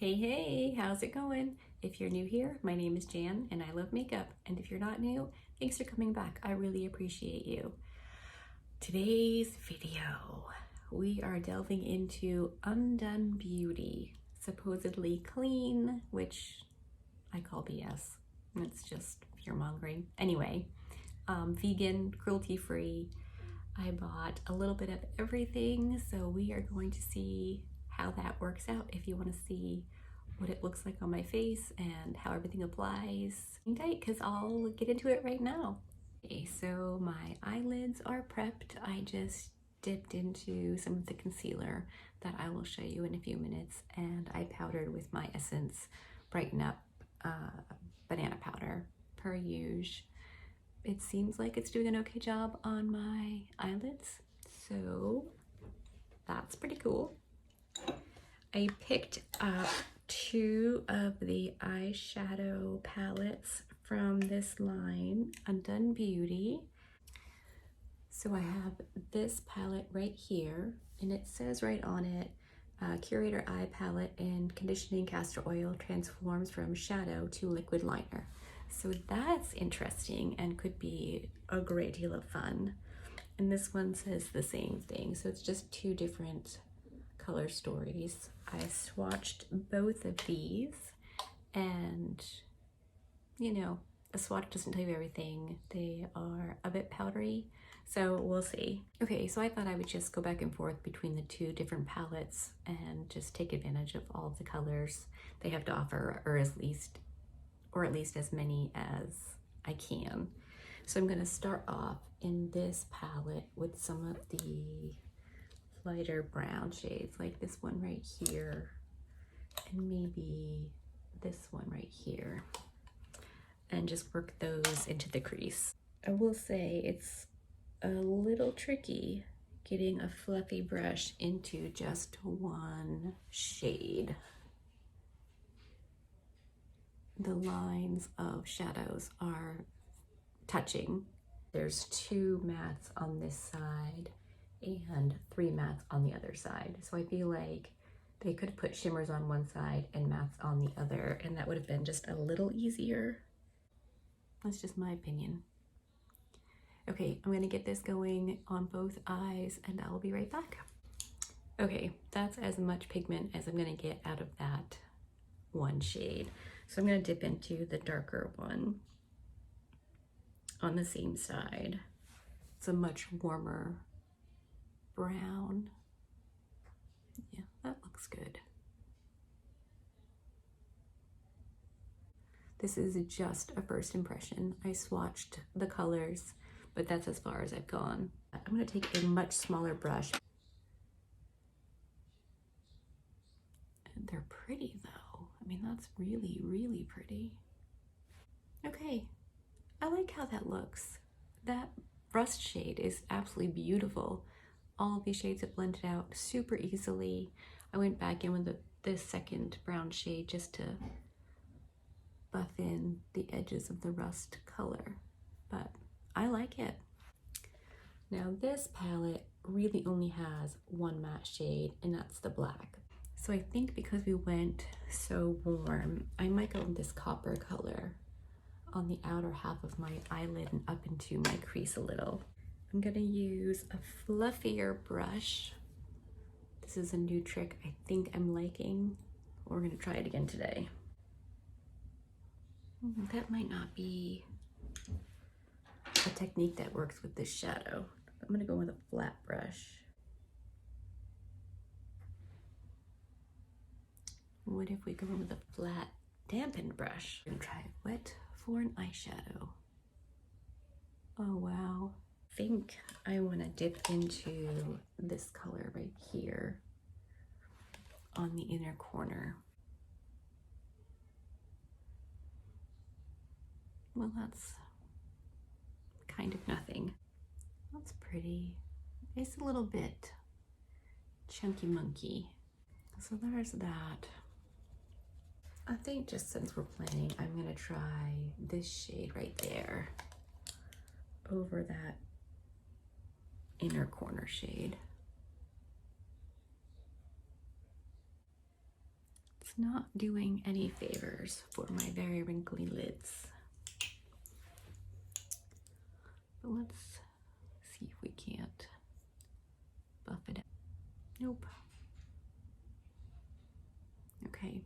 Hey, how's it going? If you're new here, my name is Jan and I love makeup. And if you're not new, thanks for coming back. I really appreciate you. Today's video, we are delving into Undone Beauty, supposedly clean, which I call BS. It's just fear-mongering. Anyway, vegan, cruelty-free. I bought a little bit of everything, so we are going to see how that works out. If you want to see what it looks like on my face and how everything applies, hang tight because I'll get into it right now. Okay, so my eyelids are prepped. I just dipped into some of the concealer that I will show you in a few minutes, and I powdered with my Essence Brighten Up banana powder per usual. It seems like it's doing an okay job on my eyelids, so that's pretty cool. I picked up two of the eyeshadow palettes from this line, Undone Beauty. So I have this palette right here, and it says right on it, Curator Eye Palette and Conditioning Castor Oil transforms from shadow to liquid liner. So that's interesting and could be a great deal of fun. And this one says the same thing. So it's just two different color stories. I swatched both of these, and you know, a swatch doesn't tell you everything. They are a bit powdery, so we'll see. Okay, so I thought I would just go back and forth between the two different palettes and just take advantage of all of the colors they have to offer, or at least as many as I can. So I'm gonna start off in this palette with some of the lighter brown shades, like this one right here, and maybe this one right here, and just work those into the crease. I will say it's a little tricky getting a fluffy brush into just one shade. The lines of shadows are touching. There's two mattes on this side and three mattes on the other side. So I feel like they could put shimmers on one side and mattes on the other, and that would have been just a little easier. That's just my opinion. Okay, I'm gonna get this going on both eyes and I'll be right back. Okay, that's as much pigment as I'm gonna get out of that one shade. So I'm gonna dip into the darker one on the same side. It's a much warmer brown. Yeah, that looks good. This is just a first impression. I swatched the colors, but that's as far as I've gone. I'm gonna take a much smaller brush. And they're pretty though. I mean, that's really, really pretty. Okay, I like how that looks. That rust shade is absolutely beautiful. All of these shades have blended out super easily. I went back in with the second brown shade just to buff in the edges of the rust color, but I like it. Now this palette really only has one matte shade, and that's the black. So I think because we went so warm, I might go with this copper color on the outer half of my eyelid and up into my crease a little. I'm gonna use a fluffier brush. This is a new trick I think I'm liking. We're gonna try it again today. That might not be a technique that works with this shadow. I'm gonna go with a flat brush. What if we go with a flat dampened brush? I'm gonna try wet for an eyeshadow. Oh wow. I think I wanna dip into this color right here on the inner corner. Well, that's kind of nothing. That's pretty. It's a little bit chunky monkey. So there's that. I think just since we're playing, I'm gonna try this shade right there over that inner corner shade. It's not doing any favors for my very wrinkly lids. But let's see if we can't buff it out. Nope. Okay,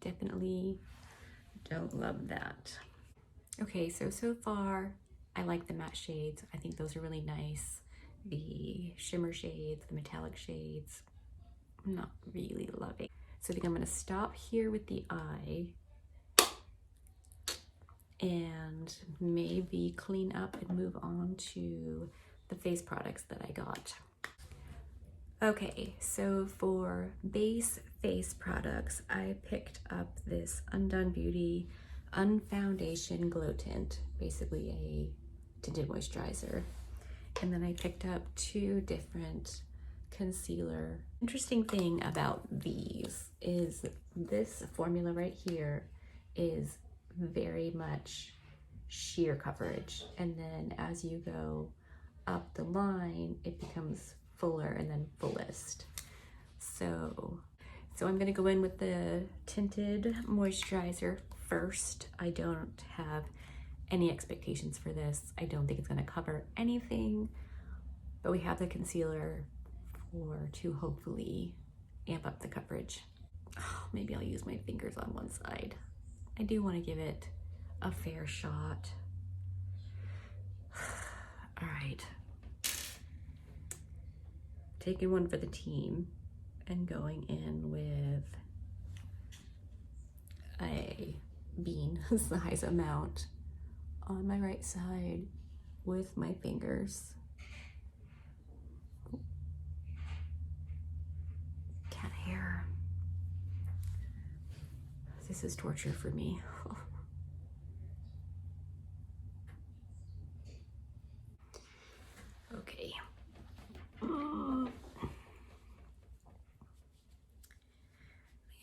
definitely don't love that. Okay, so far I like the matte shades. I think those are really nice. The shimmer shades, the metallic shades, I'm not really loving. So I think I'm gonna stop here with the eye and maybe clean up and move on to the face products that I got. Okay, so for base face products, I picked up this Undone Beauty Unfoundation Glow Tint, basically a tinted moisturizer. And then I picked up two different concealer. Interesting thing about these is this formula right here is very much sheer coverage, and then as you go up the line it becomes fuller and then fullest. So I'm gonna go in with the tinted moisturizer first. I don't have any expectations for this. I don't think it's gonna cover anything, but we have the concealer to hopefully amp up the coverage. Oh, maybe I'll use my fingers on one side. I do want to give it a fair shot. All right. Taking one for the team and going in with a bean size amount on my right side with my fingers. Cat hair. This is torture for me. Okay.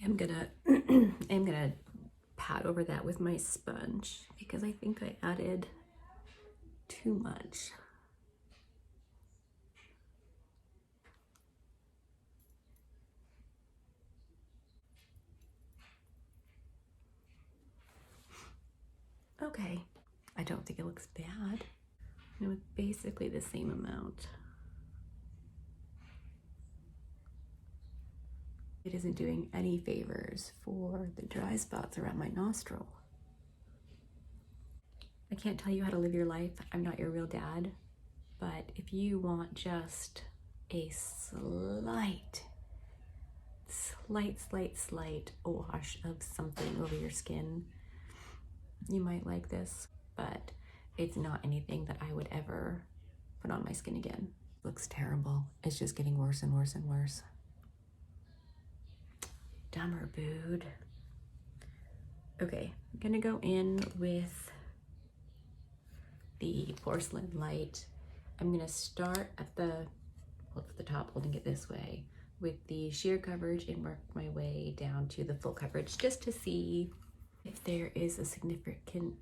I'm gonna pat over that with my sponge because I think I added too much. Okay, I don't think it looks bad. It was basically the same amount. It isn't doing any favors for the dry spots around my nostril. I can't tell you how to live your life. I'm not your real dad, but if you want just a slight wash of something over your skin, you might like this, but it's not anything that I would ever put on my skin again. Looks terrible. It's just getting worse and worse and worse. Dumber bood. Okay, I'm gonna go in with the Porcelain Light. I'm gonna start at the top, holding it this way, with the sheer coverage and work my way down to the full coverage just to see if there is a significant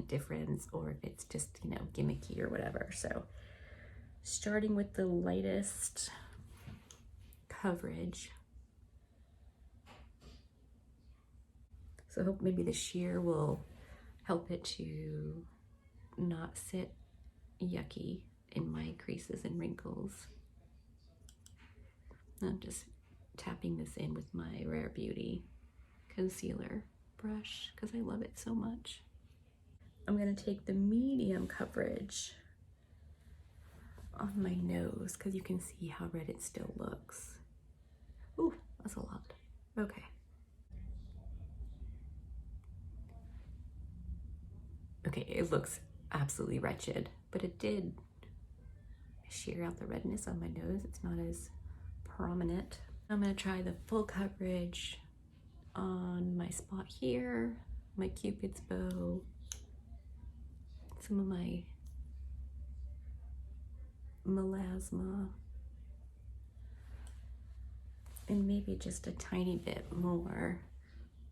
difference or if it's just, you know, gimmicky or whatever. So starting with the lightest coverage. So I hope maybe the sheer will help it to not sit yucky in my creases and wrinkles. I'm just tapping this in with my Rare Beauty concealer brush because I love it so much. I'm gonna take the medium coverage on my nose because you can see how red it still looks. Ooh, that's a lot. Okay. Okay, it looks absolutely wretched, but it did sheer out the redness on my nose. It's not as prominent. I'm gonna try the full coverage on my spot here, my Cupid's bow, some of my melasma, and maybe just a tiny bit more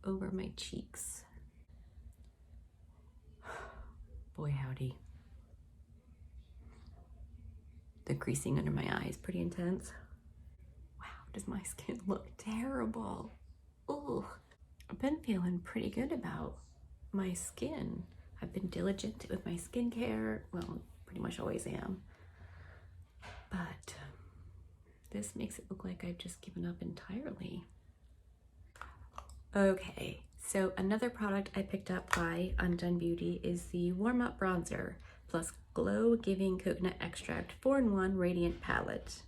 over my cheeks. Boy howdy. The creasing under my eye is pretty intense. Wow, does my skin look terrible. Ugh. I've been feeling pretty good about my skin. I've been diligent with my skincare. Well, pretty much always am. But this makes it look like I've just given up entirely. Okay, so another product I picked up by Undone Beauty is the Warm Up Bronzer plus Glow Giving Coconut Extract 4-in-1 Radiant Palette.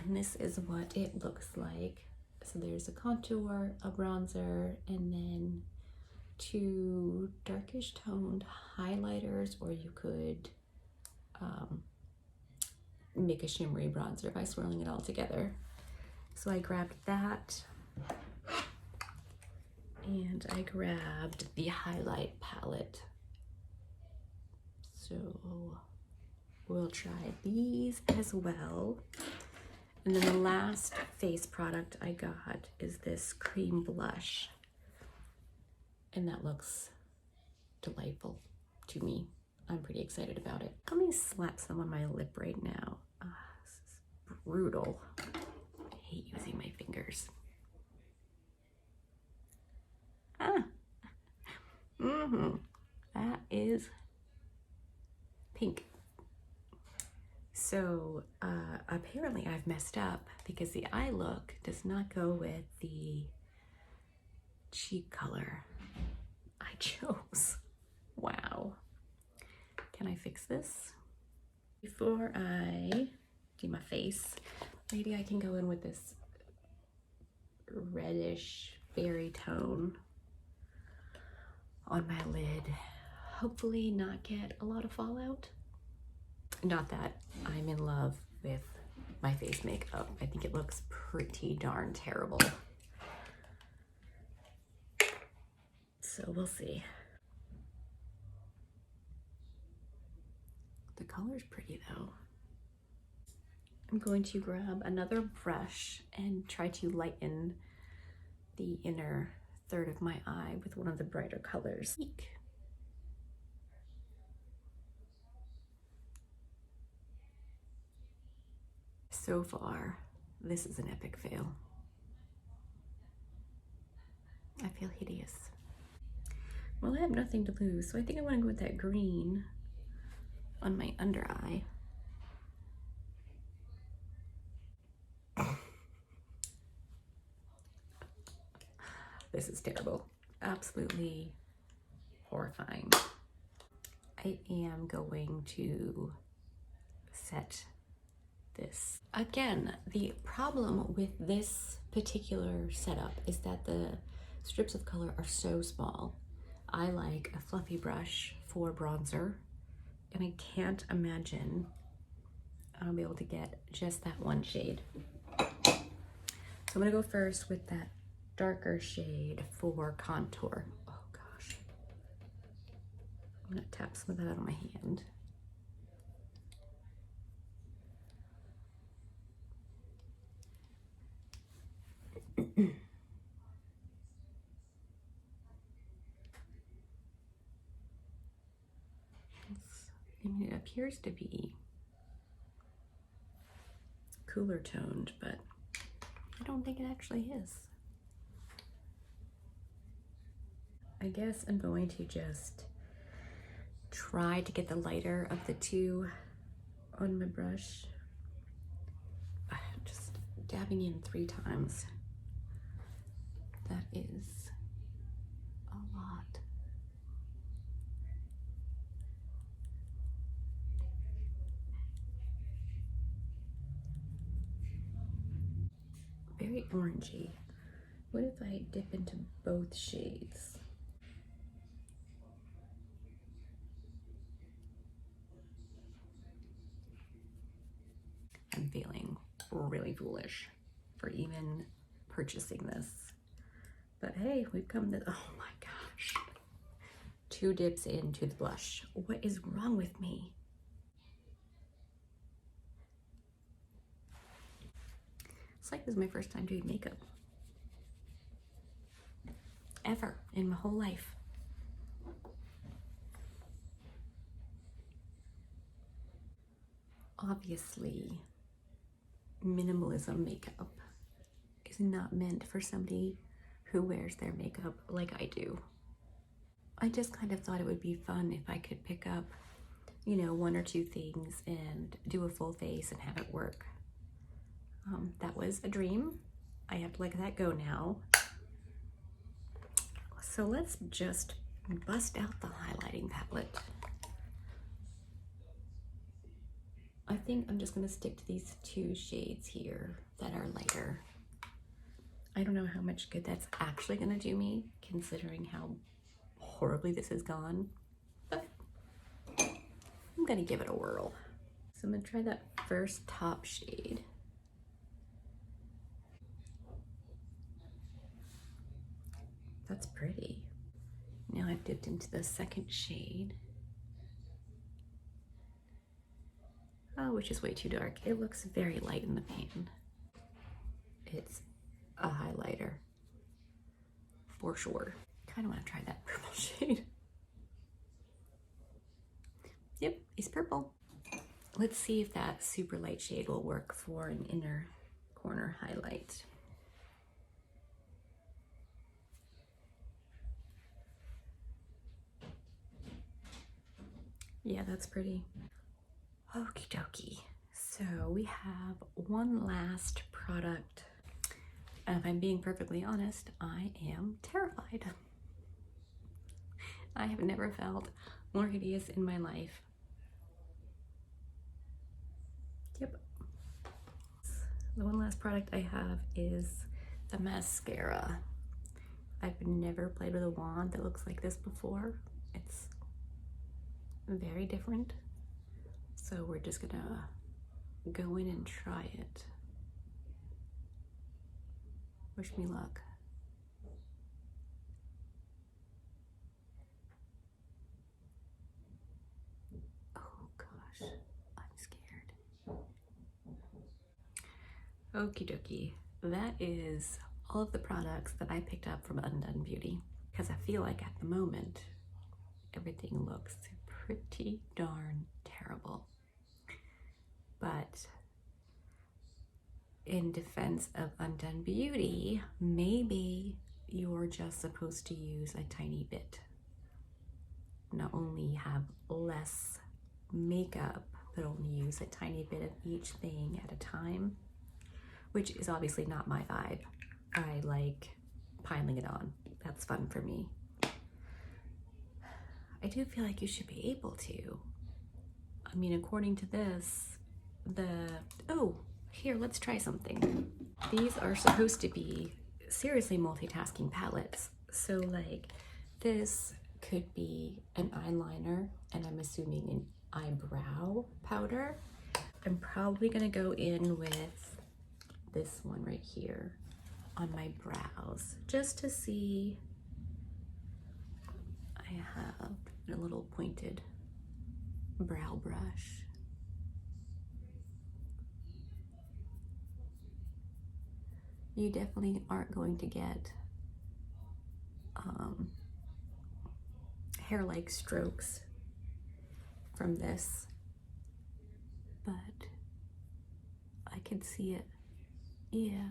And this is what it looks like. So there's a contour, a bronzer, and then 2 darkish toned highlighters, or you could make a shimmery bronzer by swirling it all together. So I grabbed that, and I grabbed the highlight palette. So we'll try these as well. And then the last face product I got is this cream blush. And that looks delightful to me. I'm pretty excited about it. Let me slap some on my lip right now. This is brutal. I hate using my fingers. That is pink. So apparently I've messed up because the eye look does not go with the cheek color I chose. Wow. Can I fix this? Before I do my face, maybe I can go in with this reddish berry tone on my lid. Hopefully not get a lot of fallout. Not that I'm in love with my face makeup. I think it looks pretty darn terrible. So we'll see. The color's pretty though. I'm going to grab another brush and try to lighten the inner third of my eye with one of the brighter colors. Eek. So far, this is an epic fail. I feel hideous. Well, I have nothing to lose, so I think I want to go with that green on my under eye. This is terrible. Absolutely horrifying. I am going to set this. Again, the problem with this particular setup is that the strips of color are so small. I like a fluffy brush for bronzer, and I can't imagine I'll be able to get just that one shade. So I'm gonna go first with that darker shade for contour. Oh gosh. I'm gonna tap some of that out on my hand. I mean, it appears to be cooler toned, but I don't think it actually is. I guess I'm going to just try to get the lighter of the two on my brush. Just dabbing in 3 times. That is a lot. Very orangey. What if I dip into both shades? I'm feeling really foolish for even purchasing this. But hey, we've come to, oh my gosh. 2 dips into the blush. What is wrong with me? It's like this is my first time doing makeup. Ever in my whole life. Obviously, minimalism makeup is not meant for somebody who wears their makeup like I do. I just kind of thought it would be fun if I could pick up, you know, one or two things and do a full face and have it work. That was a dream. I have to let that go now. So let's just bust out the highlighting palette. I think I'm just gonna stick to these two shades here that are lighter. I don't know how much good that's actually gonna do me, considering how horribly this has gone, but I'm gonna give it a whirl. So I'm gonna try that first top shade. That's pretty. Now I've dipped into the second shade. Oh, which is way too dark. It looks very light in the pan. It's a highlighter, for sure. Kind of want to try that purple shade. Yep, it's purple. Let's see if that super light shade will work for an inner corner highlight. Yeah, that's pretty. Okie dokie. So we have one last product. And if I'm being perfectly honest, I am terrified. I have never felt more hideous in my life. Yep. The one last product I have is the mascara. I've never played with a wand that looks like this before. It's very different. So we're just gonna go in and try it. Wish me luck. Oh gosh, I'm scared. Okie dokie. That is all of the products that I picked up from Undone Beauty, because I feel like at the moment, everything looks pretty darn terrible. But in defense of Undone Beauty, maybe you're just supposed to use a tiny bit. Not only have less makeup, but only use a tiny bit of each thing at a time, which is obviously not my vibe. I like piling it on. That's fun for me. I do feel like you should be able to. I mean, according to this, oh, here, let's try something. These are supposed to be seriously multitasking palettes. So like this could be an eyeliner, and I'm assuming an eyebrow powder. I'm probably gonna go in with this one right here on my brows, just to see. I have a little pointed brow brush. You definitely aren't going to get hair-like strokes from this, but I can see it. Yeah,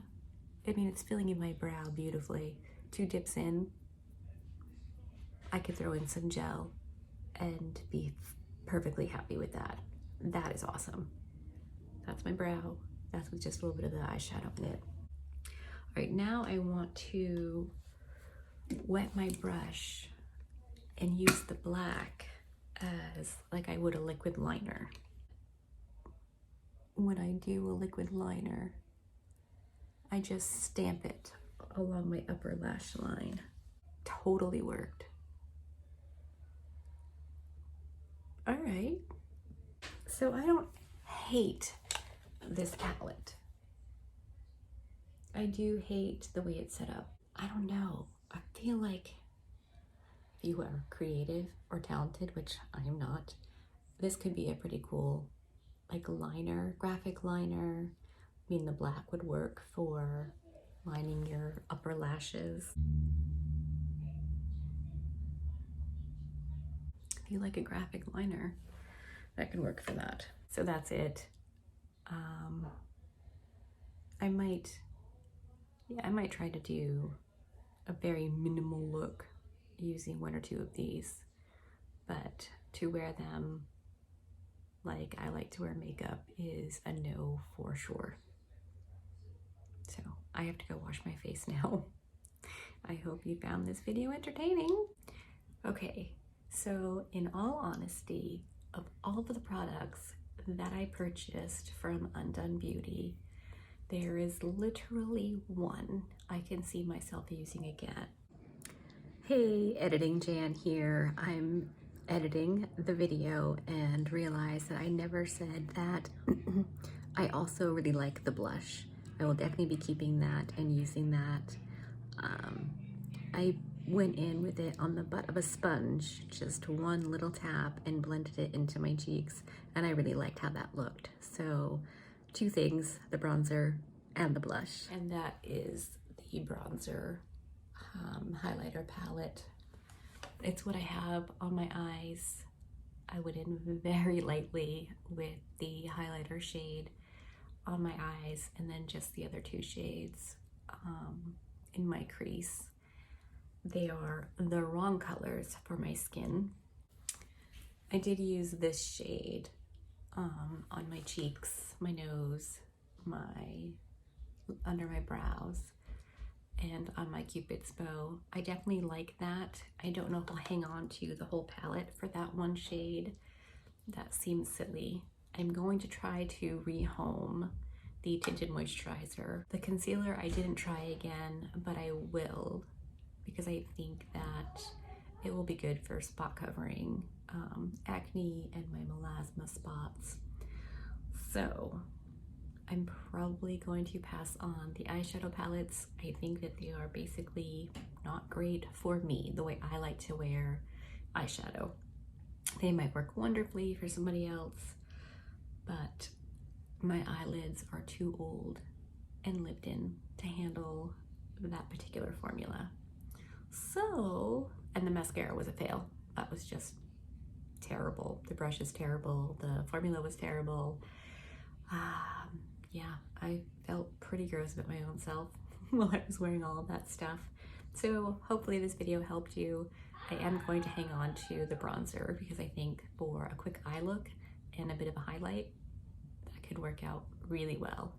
I mean, it's filling in my brow beautifully. 2 dips in, I could throw in some gel and be perfectly happy with that. That is awesome. That's my brow. That's with just a little bit of the eyeshadow in it. All right, now I want to wet my brush and use the black as like I would a liquid liner. When I do a liquid liner, I just stamp it along my upper lash line. Totally worked. All right, so I don't hate this palette. I do hate the way it's set up. I don't know, I feel like if you are creative or talented, which I am not, this could be a pretty cool like liner, graphic liner. I mean, the black would work for lining your upper lashes. If you like a graphic liner, that can work for that. So that's it. I might try to do a very minimal look using one or two of these, but to wear them like I like to wear makeup is a no for sure. So I have to go wash my face now. I hope you found this video entertaining. Okay, so in all honesty, of all of the products that I purchased from Undone Beauty, there is literally one I can see myself using again. Hey, Editing Jan here. I'm editing the video and realized that I never said that I also really like the blush. I will definitely be keeping that and using that. I went in with it on the butt of a sponge, just one little tap, and blended it into my cheeks, and I really liked how that looked. So two things, the bronzer and the blush. And that is the bronzer highlighter palette. It's what I have on my eyes. I went in very lightly with the highlighter shade on my eyes, and then just the other two shades in my crease. They are the wrong colors for my skin. I did use this shade on my cheeks, my nose, under my brows, and on my Cupid's bow. I definitely like that. I don't know if I'll hang on to the whole palette for that one shade. That seems silly. I'm going to try to rehome the Tinted Moisturizer. The concealer I didn't try again, but I will, because I think that it will be good for spot covering acne and my melasma spots. So I'm probably going to pass on the eyeshadow palettes. I think that they are basically not great for me, the way I like to wear eyeshadow. They might work wonderfully for somebody else, but my eyelids are too old and lived in to handle that particular formula. So, and the mascara was a fail. That was just terrible. The brush is terrible. The formula was terrible. Yeah, I felt pretty gross about my own self while I was wearing all of that stuff. So hopefully this video helped you. I am going to hang on to the bronzer because I think for a quick eye look and a bit of a highlight, that could work out really well.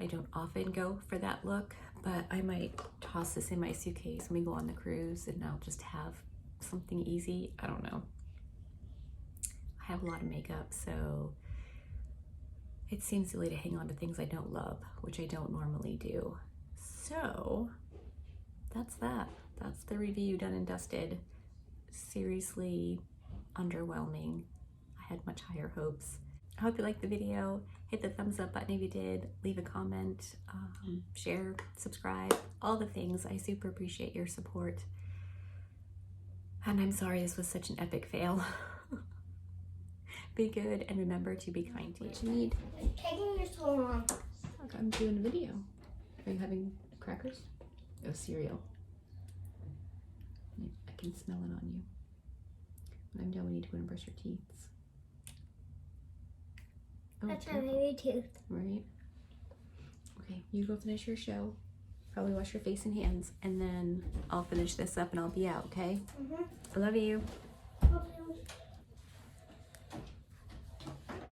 I don't often go for that look, but I might toss this in my suitcase when we go on the cruise and I'll just have something easy. I don't know. I have a lot of makeup, so it seems silly to hang on to things I don't love, which I don't normally do. So that's that. That's the review done and dusted. Seriously underwhelming. I had much higher hopes. I hope you liked the video. Hit the thumbs up button if you did. Leave a comment, share, subscribe, all the things. I super appreciate your support. And I'm sorry this was such an epic fail. Be good and remember to be kind to you. What you need? It's taking you so long. Look, I'm doing a video. Are you having crackers? Oh, cereal. I can smell it on you. When I'm done, we need to go and brush your teeth. Oh, That's my baby tooth. Right? Okay, you go finish your show. Probably wash your face and hands, and then I'll finish this up and I'll be out, okay? I love you. Mm-hmm.